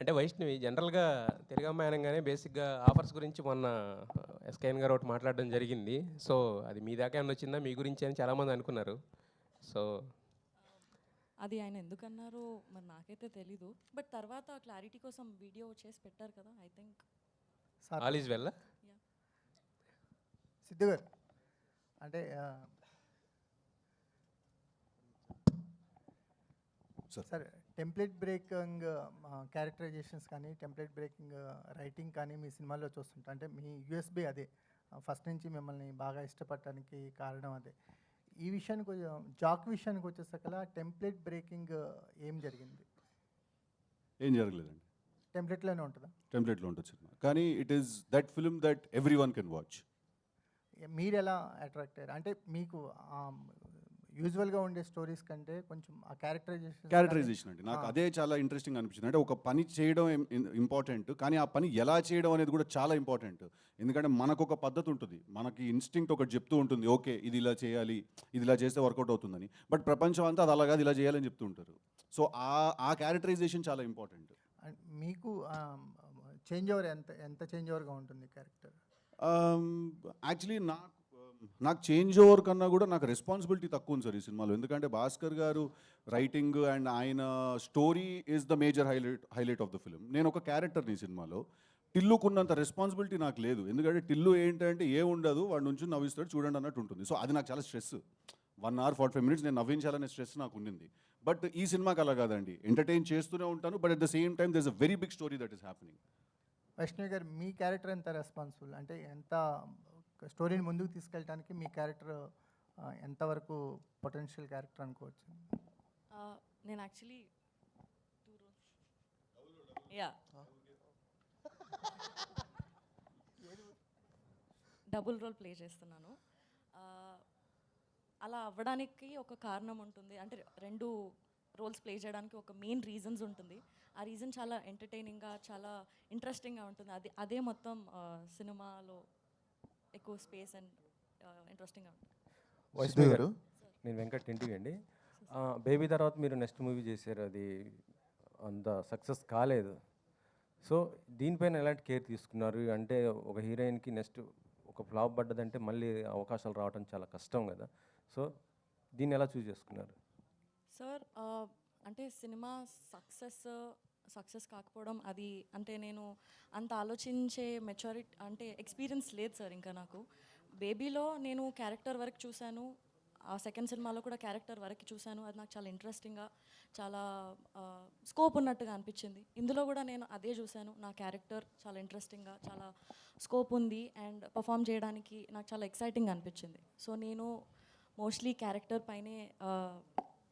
అంటే వైష్ణవి జనరల్‌గా తెలుగు అమ్మాయి అనంగానే బేసిక్‌గా ఆఫర్స్ గురించి మొన్న ఎస్‌కేఎన్ గారు ఒకటి మాట్లాడడం జరిగింది. సో, అది మీ దాకా ఏమన్నా వచ్చిందా? మీ గురించే అని చాలామంది అనుకున్నారు. సో, అది ఆయన ఎందుకన్నారో మరి నాకైతే తెలీదు. బట్ తర్వాత క్లారిటీ కోసం వీడియో చేసి పెట్టారు కదా! I think sir all is వెల్లా? యాహ్! సిద్ధు గారు అంటే సార్ టెంప్లెట్ బ్రేకింగ్ క్యారెక్టరైజేషన్స్ కానీ టెంప్లెట్ బ్రేకింగ్ రైటింగ్ కానీ మీ సినిమాల్లో చూస్తుంటా అంటే మీ యూఎస్బీ అదే ఫస్ట్ నుంచి మిమ్మల్ని బాగా ఇష్టపడటానికి కారణం అదే. ఈ విషయానికి జాక్ విషయానికి వచ్చేసరికల్లా టెంప్లెట్ బ్రేకింగ్ ఏం జరిగింది? ఏం జరగలేదండి. టెంప్లెట్లోనే ఉంటుందా? టెంప్లెట్లో ఉంటుంది సినిమా, కానీ it is that film that every one can watch. మీరు ఎలా అట్రాక్ట్ అయ్యారు? అంటే మీకు యూజువల్గా ఉండే స్టోరీస్ కంటే కొంచెం ఆ క్యారెక్టరైజేషన్ అండి నాకు అదే చాలా ఇంట్రెస్టింగ్ అనిపించింది. అంటే ఒక పని చేయడం ఇంపార్టెంట్, కానీ ఆ పని ఎలా చేయడం అనేది కూడా చాలా ఇంపార్టెంట్. ఎందుకంటే మనకు ఒక పద్ధతి ఉంటుంది, మనకి ఇన్స్టింక్ట్ ఒకటి చెప్తూ ఉంటుంది, ఓకే ఇది ఇలా చేయాలి, ఇది ఇలా చేస్తే వర్కౌట్ అవుతుందని. బట్ ప్రపంచం అంతా అది అలాగా ఇలా చేయాలని చెప్తూ ఉంటారు. సో ఆ క్యారెక్టరైజేషన్ చాలా ఇంపార్టెంట్. మీకు చేంజ్ ఓవర్ ఎంత చేంజ్ ఓవర్గా ఉంటుంది క్యారెక్టర్? యాక్చువల్లీ నాకు చేంజ్ ఓవర్ కన్నా కూడా నాకు రెస్పాన్సిబిలిటీ తక్కువ ఉంది సార్ ఈ సినిమాలో. ఎందుకంటే భాస్కర్ గారు రైటింగ్ అండ్ ఆయన story is the major highlight of the film. నేను ఒక క్యారెక్టర్ని ఈ సినిమాలో. టిల్లుకున్నంత రెస్పాన్సిబిలిటీ నాకు లేదు. ఎందుకంటే టిల్లు ఏంటంటే ఉండదు, వాడి నుంచి నవ్విస్తాడు చూడండి అన్నట్టు ఉంటుంది. సో అది నాకు చాలా స్ట్రెస్. 1 hour 45 minutes నేను నవ్వించాలనే స్ట్రెస్ నాకు ఉండింది. బట్ ఈ సినిమాకి అలా కాదండి, ఎంటర్టైన్ చేస్తూనే ఉంటాను, but at the same time there is a very big story that is happening. Vaishnavi గారు మీ క్యారెక్టర్ ఎంత రెస్పాన్సిబుల్, అంటే ఎంత స్టోరీని ముందుకు తీసుకెళ్ళడానికి మీ క్యారెక్టర్ ఎంతవరకు పొటెన్షియల్ క్యారెక్టర్ అనుకోవచ్చు? నేను actually 2 roles yeah! Double role play చేస్తున్నాను. అలా అవ్వడానికి ఒక కారణం ఉంటుంది. అంటే 2 రోల్స్ ప్లే చేయడానికి ఒక మెయిన్ రీజన్స్ ఉంటుంది. ఆ రీజన్ చాలా ఎంటర్టైనింగ్గా, చాలా ఇంట్రెస్టింగ్గా ఉంటుంది. అదే మొత్తం సినిమాలో ఎక్కువ స్పేస్ అండ్ ఇంట్రెస్టింగ్గా ఉంటుంది. వైష్ణవి గారు, నేను వెంకట్ ఇంటివి అండి. బేబీ తర్వాత మీరు నెక్స్ట్ మూవీ చేశారు, అది అంత సక్సెస్ కాలేదు. సో దీనిపైన ఎలాంటి కేర్ తీసుకున్నారు? అంటే ఒక హీరోయిన్కి నెక్స్ట్ ఒక ఫ్లాప్ పడ్డదంటే మళ్ళీ అవకాశాలు రావడం చాలా కష్టం కదా. సో దీన్ని ఎలా చూస్ చేసుకున్నారు? సార్ అంటే సినిమా సక్సెస్ కాకపోవడం అది అంటే నేను అంత ఆలోచించే మెచ్యూరిటీ అంటే ఎక్స్పీరియన్స్ లేదు సార్ ఇంకా నాకు. బేబీలో నేను క్యారెక్టర్ వరకు చూశాను, ఆ సెకండ్ సినిమాలో కూడా క్యారెక్టర్ వరకు చూశాను. అది నాకు చాలా ఇంట్రెస్టింగ్గా, చాలా స్కోప్ ఉన్నట్టుగా అనిపించింది. ఇందులో కూడా నేను అదే చూశాను, నా క్యారెక్టర్ చాలా ఇంట్రెస్టింగ్గా, చాలా స్కోప్ ఉంది అండ్ పర్ఫామ్ చేయడానికి నాకు చాలా ఎక్సైటింగ్ అనిపించింది. సో నేను మోస్ట్లీ క్యారెక్టర్ పైనే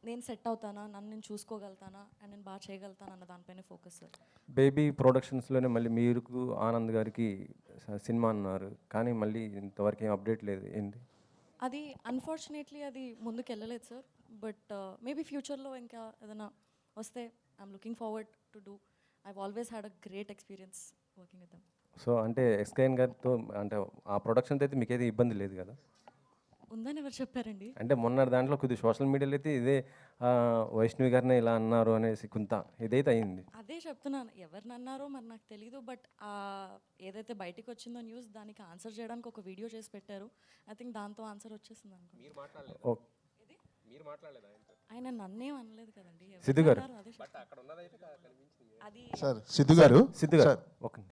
నేను సెట్ అవుతానా, నన్ను నేను చూసుకోగలుగుతానా అండ్ నేను బాగా చేయగలుగుతాను అన్న దానిపైనే ఫోకస్ సార్. బేబీ ప్రొడక్షన్స్లోనే మళ్ళీ మీరు ఆనంద్ గారికి సినిమా అన్నారు, కానీ మళ్ళీ ఇంతవరకు ఏం అప్డేట్ లేదు, ఏంటి? అది అన్ఫార్చునేట్లీ అది ముందుకు వెళ్ళలేదు సార్. బట్ మేబీ ఫ్యూచర్లో ఇంకా ఏదైనా వస్తే I'm looking forward to do. I always had a great experience working with them. So అంటే ఎస్కేఎన్ గారితో అంటే ఆ ప్రొడక్షన్తో అయితే మీకైతే ఇబ్బంది లేదు కదా? ఉందని ఎవరు చెప్పారండి? అంటే మొన్న దాంట్లో కొద్దిగా సోషల్ మీడియాలో అయితే ఇదే వైష్ణవి గారిని ఇలా అన్నారు అనేసి కొంత ఇదైతే అయింది. అదే చెప్తున్నాను, ఎవరిని అన్నారో మరి నాకు తెలీదు. బట్ ఏదైతే బయటికి వచ్చిందో న్యూస్, దానికి ఆన్సర్ చేయడానికి ఒక వీడియో చేసి పెట్టారు. ఐ థింక్ దాంతో ఆన్సర్ వచ్చేసింది అనుకో. ఆయన నన్నేం అనలేదు కదండి. సిద్ధు గారు, అది సార్ సిద్ధు గారు ఒక